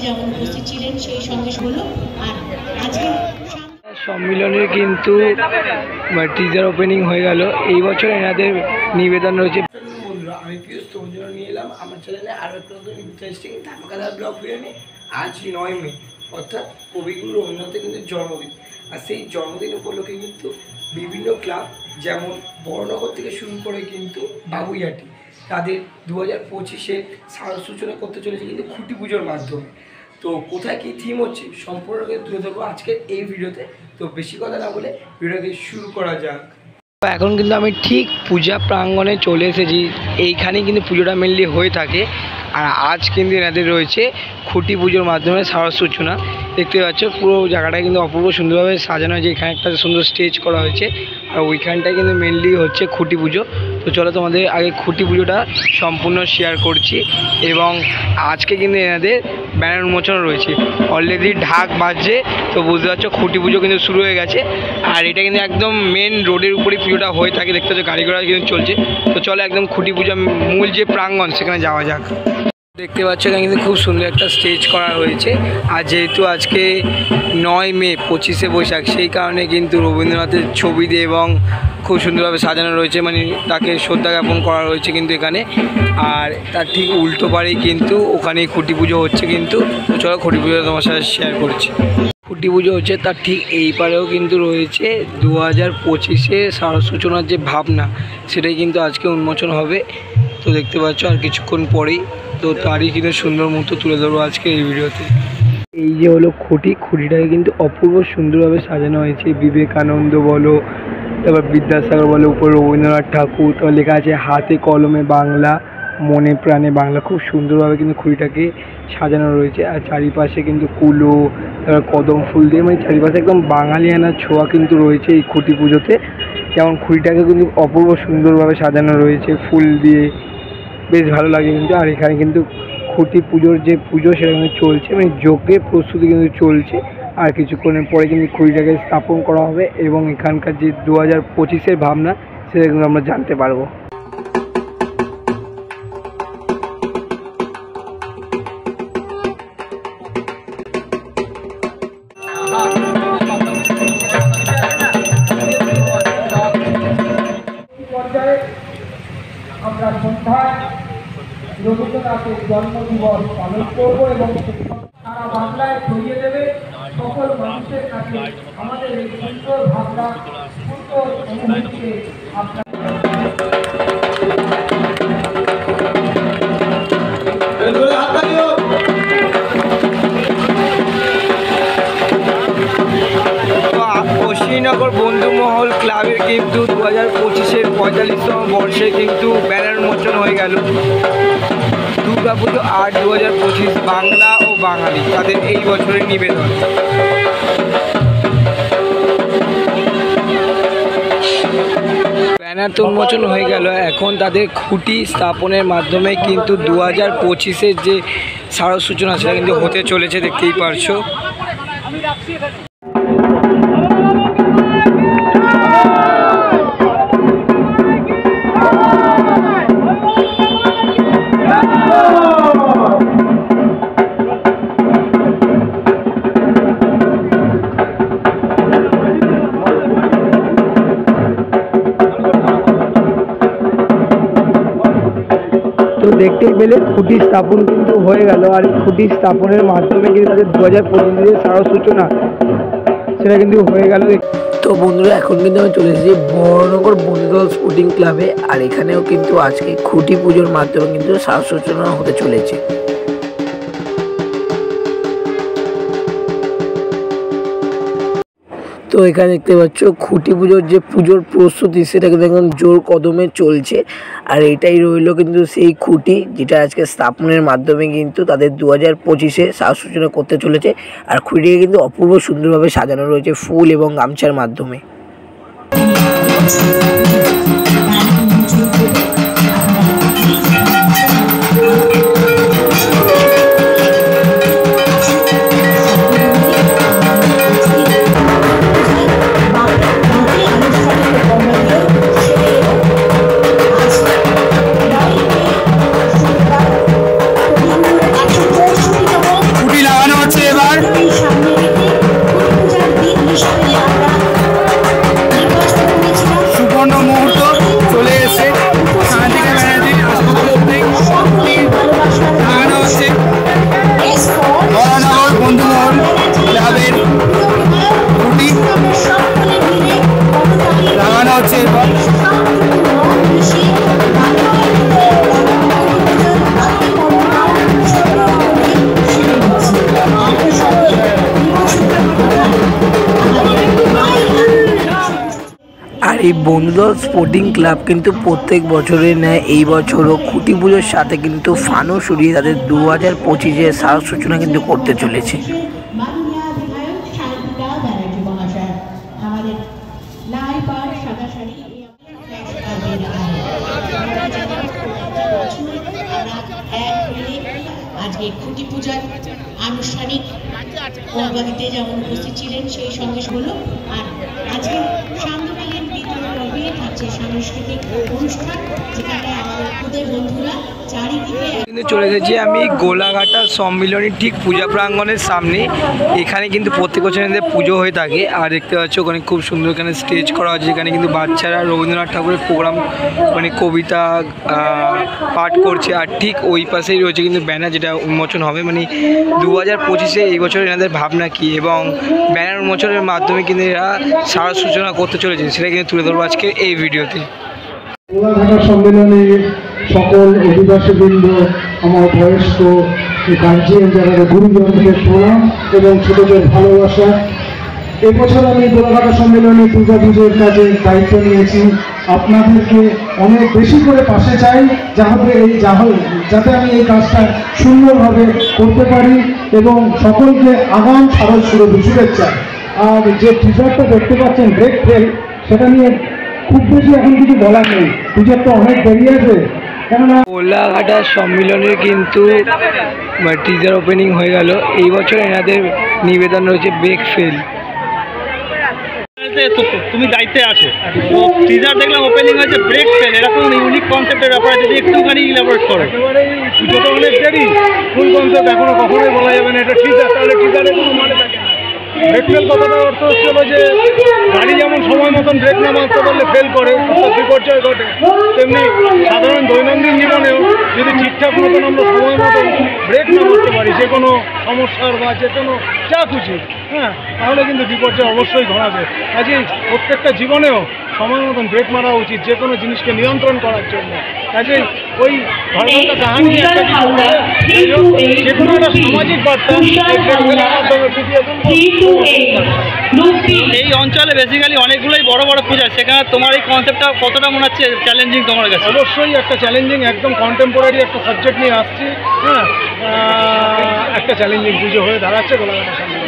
যেমন উপস্থিত ছিলেন সেই সঙ্গে হলো। আর আজকে সম্মিলনের কিন্তু টিজার ওপেনিং হয়ে গেল। এই বছর এনাদের নিবেদন রয়েছে। বন্ধুরা, আমি পিউষ, তোমার জন্য নিয়ে এলাম আমার চ্যানেলে আরও একটা নতুন ইন্টারেস্টিং ধামাকাদার ব্লগ ভিডিও নিয়ে। আজ 9 মে, অর্থাৎ কবিগুরু রবীন্দ্রনাথের কিন্তু জন্মদিন। আর সেই জন্মদিন উপলক্ষে কিন্তু বিভিন্ন ক্লাব, যেমন বড়নগর থেকে শুরু করে কিন্তু বাবুইহাটি, তাদের 2025-এ শারদ সূচনা করতে চলেছে কিন্তু খুঁটি পুজোর মাধ্যমে। তো কোথায় কী থিম হচ্ছে সম্পূর্ণকে তুলে ধরবো আজকের এই ভিডিওতে। তো বেশি কথা না বলে ভিডিওকে শুরু করা যাক। এখন কিন্তু আমি ঠিক পূজা প্রাঙ্গণে চলে এসেছি। এইখানেই কিন্তু পুজোটা মেনলি হয়ে থাকে। আর আজ কিন্তু এনাদের রয়েছে খুঁটি পুজোর মাধ্যমে শারদ সূচনা। দেখতে পাচ্ছ পুরো জায়গাটা কিন্তু অপূর্ব সুন্দরভাবে সাজানো হয়েছে। এখানে একটা সুন্দর স্টেজ করা হয়েছে, আর ওইখানটায় কিন্তু মেনলি হচ্ছে খুঁটি পুজো। তো চলো তোমাদের আগে খুঁটি পুজোটা সম্পূর্ণ শেয়ার করছি। এবং আজকে কিন্তু এনাদের ব্যানার উন্মোচন রয়েছে, অলরেডি ঢাক বাজছে। তো বুঝতে পারছো খুঁটি পুজো কিন্তু শুরু হয়ে গেছে। আর এটা কিন্তু একদম মেন রোডের উপরেই পুজোটা হয়ে থাকে। দেখতে পাচ্ছ গাড়ি ঘোড়া কিন্তু চলছে। তো চলো একদম খুঁটি পুজো মূল যে প্রাঙ্গণ সেখানে যাওয়া যাক। দেখতে পাচ্ছ এখানে কিন্তু খুব সুন্দর একটা স্টেজ করা হয়েছে। আর যেহেতু আজকে 9 মে 25শে বৈশাখ, সেই কারণে কিন্তু রবীন্দ্রনাথের ছবি দিয়ে এবং খুব সুন্দরভাবে সাজানো রয়েছে, মানে তাকে শ্রদ্ধা জ্ঞাপন করা হয়েছে কিন্তু এখানে। আর তার ঠিক উল্টো পাড়েই কিন্তু ওখানেই খুঁটি পুজো হচ্ছে কিন্তু। তো চলো খুঁটি পুজো তোমার সাথে শেয়ার করছি। খুঁটি পুজো হচ্ছে তার ঠিক এই পারেও কিন্তু রয়েছে 2025-এ শারদ সূচনার যে ভাবনা, সেটাই কিন্তু আজকে উন্মোচন হবে। তো দেখতে পাচ্ছ আর কিছুক্ষণ পরেই। তো তারই কিন্তু সুন্দর মুহূর্ত তুলে ধরবো আজকে এই ভিডিওতে। এই যে হলো খুঁটিটাকে কিন্তু অপূর্ব সুন্দরভাবে সাজানো হয়েছে। বিবেকানন্দ বলো, তারপর বিদ্যাসাগর বলো, উপর রবীন্দ্রনাথ ঠাকুর, তারপর লেখা আছে হাতে কলমে বাংলা, মনে প্রাণে বাংলা। খুব সুন্দরভাবে কিন্তু খুঁটিটাকে সাজানো রয়েছে। আর চারিপাশে কিন্তু কুলো, তারপর কদম ফুল দিয়ে, মানে চারিপাশে একদম বাঙালিয়ানার ছোঁয়া কিন্তু রয়েছে এই খুঁটি পুজোতে। যেমন খুঁটিটাকে কিন্তু অপূর্ব সুন্দরভাবে সাজানো রয়েছে ফুল দিয়ে, বেশ ভালো লাগে কিন্তু। আর এখানে কিন্তু খুঁটি পুজোর যে পুজো সেটা কিন্তু চলছে, মানে যজ্ঞের প্রস্তুতি কিন্তু চলছে। আর কিছুক্ষণের পরে কিন্তু খুঁটিটাকে স্থাপন করা হবে এবং এখানকার যে 2025-এর ভাবনা সেটা কিন্তু আমরা জানতে পারবো। আমরা সন্ধ্যায় রবীন্দ্রনাথের জন্মদিবস পালন করব এবং সারা বাংলায় ছড়িয়ে দেবে সকল মানুষের কাছে আমাদের এই সুন্দর ভাবনা, সুন্দর অনুভূতিকে আপনার শ্রীনগর বন্ধুমহল ক্লাবের কিন্তু 2025-এর 45তম বর্ষে কিন্তু ব্যানার উন্মোচন হয়ে গেল। দুর্গাপুজো আর 2025 বাংলা ও বাঙালি, তাদের এই বছরের নিবেদন। ব্যানার তো উন্মোচন হয়ে গেল, এখন তাদের খুঁটি স্থাপনের মাধ্যমে কিন্তু 2025-এর যে শারদ সূচনা সেটা কিন্তু হতে চলেছে, দেখতেই পারছো। তো দেখতেই পেলে খুঁটি স্থাপন কিন্তু হয়ে গেল। আর খুঁটি স্থাপনের মাধ্যমে কিন্তু তাদের 2025-এর শারদ সূচনা সেটা কিন্তু হয়ে গেল। তো বন্ধুরা, এখন কিন্তু আমি চলে এসেছি বড়নগর বন্ধুদল স্পোর্টিং ক্লাবে। আর এখানেও কিন্তু আজকে খুঁটি পুজোর মাধ্যমে কিন্তু শারদ সূচনা হতে চলেছে। তো এখানে দেখতে পাচ্ছ খুঁটি পুজোর যে পুজোর প্রস্তুতি সেটা কিন্তু এখন জোর কদমে চলছে। আর এটাই রইল কিন্তু সেই খুঁটি যেটা আজকে স্থাপনের মাধ্যমে কিন্তু তাদের 2025-এ শারদ সূচনা করতে চলেছে। আর খুঁটিকে কিন্তু অপূর্ব সুন্দরভাবে সাজানো রয়েছে ফুল এবং গামছার মাধ্যমে। খুঁটি এই বন্ধুদল স্পোর্টিং ক্লাব কিন্তু প্রত্যেক বছরের ন্যায় এই বছরও খুঁটি পুজোর সাথে কিন্তু ফানুস উড়িয়ে তাদের 2025-এর সাজ সূচনা কিন্তু করতে চলেছে। মাননীয় বিধায়ক শান্তিদা ব্যানার্জি মহাশয় আমাদের লাল পাড় সাদা শাড়ি আজকে খুঁটি পূজার আনুষ্ঠানিক পর্বাদিতে যেমন উপস্থিত ছিলেন সেই সঙ্গে হলো। আর আজকে সান্ধ্যকালীন বিতরণ পর্বে থাকছে সাংস্কৃতিক অনুষ্ঠান, যেখানে আমাদের খুদের বন্ধুরা চারিদিকে কিন্তু চলে এসেছি আমি গোলাঘাটা সম্মিলনী ঠিক পূজা প্রাঙ্গণের সামনে। এখানে কিন্তু প্রত্যেক বছর পুজো হয়ে থাকে। আর দেখতে পাচ্ছ ওখানে খুব সুন্দর এখানে স্টেজ করা আছে, যেখানে কিন্তু বাচ্চারা রবীন্দ্রনাথ ঠাকুরের প্রোগ্রাম মানে কবিতা পাঠ করছে। আর ঠিক ওই পাশেই রয়েছে কিন্তু ব্যানার, যেটা উন্মোচন হবে মানে 2025-এ এই বছর এনাদের ভাবনা কী এবং ব্যানার উন্মোচনের মাধ্যমে কিন্তু এরা সাজ সূচনা করতে চলেছে, সেটা কিন্তু তুলে ধরবো আজকে এই ভিডিওতে। গোলাঘাটা সম্মেলনে সকল অধিবাসীবৃন্দ, আমার বয়স্ক গার্জিয়ান যারা গুরুজনকে প্রণাম এবং ছোটদের ভালোবাসা। এবছর আমি গোলাঘাটা সম্মেলনে পূজা পুজোর কাজে দায়িত্ব নিয়েছি। আপনাদেরকে অনেক বেশি করে পাশে চাই, যাতে আমি এই কাজটা সুন্দরভাবে করতে পারি এবং সকলকে আগাম শারদ শুভেচ্ছা। আর যে টিজারটা দেখতে পাচ্ছেন ব্রেক ফেল, সেটা নিয়ে খুব বেশি এখন কিছু বলার নেই, টিজারটা অনেক দেরি আছে। কেননা গোলাঘাটা সম্মিলনের কিন্তু টিজার ওপেনিং হয়ে গেল। এই বছর এনাদের নিবেদন রয়েছে ব্রেক ফেল। তুমি দায়িত্বে আছো, টিজার দেখলাম ওপেনিং হয়েছে ব্রেক ফেল, এরকম ইউনিক কনসেপ্টের ব্যাপারে যদি একটুখানি ইলাবোরেট করো। একেবারেই পুজোটা অনেক দেরি, ফুল কনসেপ্ট এখনো কখনোই বলা যাবে না এটা টিজার, তাহলে টিজারে কোনো মানে থাকে না। ব্রেক ফেল কথাটার অর্থ হচ্ছিল যে গাড়ি যেমন সময় মতন ব্রেক না মারতে পারলে ফেল করে, অর্থাৎ বিপর্যয় ঘটে, তেমনি সাধারণ দৈনন্দিন জীবনেও যদি ঠিকঠাক মতন আমরা সময় মতন ব্রেক না মারতে পারি যে কোনো সমস্যার বা যে কোনো যা খুশি, তাহলে কিন্তু বিপর্যয় অবশ্যই ঘটাবে। কাজেই প্রত্যেকটা জীবনেও সময় মতন ব্রেক মারা উচিত যে কোনো জিনিসকে নিয়ন্ত্রণ করার জন্য। কাজেই ওই ধর্মটা কাহানি একটা যে কোনো একটা সামাজিক বার্তা মাধ্যমে ফুটিয়ে এই অঞ্চলে বেসিক্যালি অনেকগুলোই বড় বড় পূজা, সেখানে তোমার এই কনসেপ্টটা কতটা মনে হচ্ছে চ্যালেঞ্জিং তোমার কাছে? অবশ্যই একটা চ্যালেঞ্জিং, একদম কন্টেম্পোরারি একটা সাবজেক্ট নিয়ে আসছি। একটা চ্যালেঞ্জিং পুজো হয়ে দাঁড়াচ্ছে গোলাঘাটা সামনে।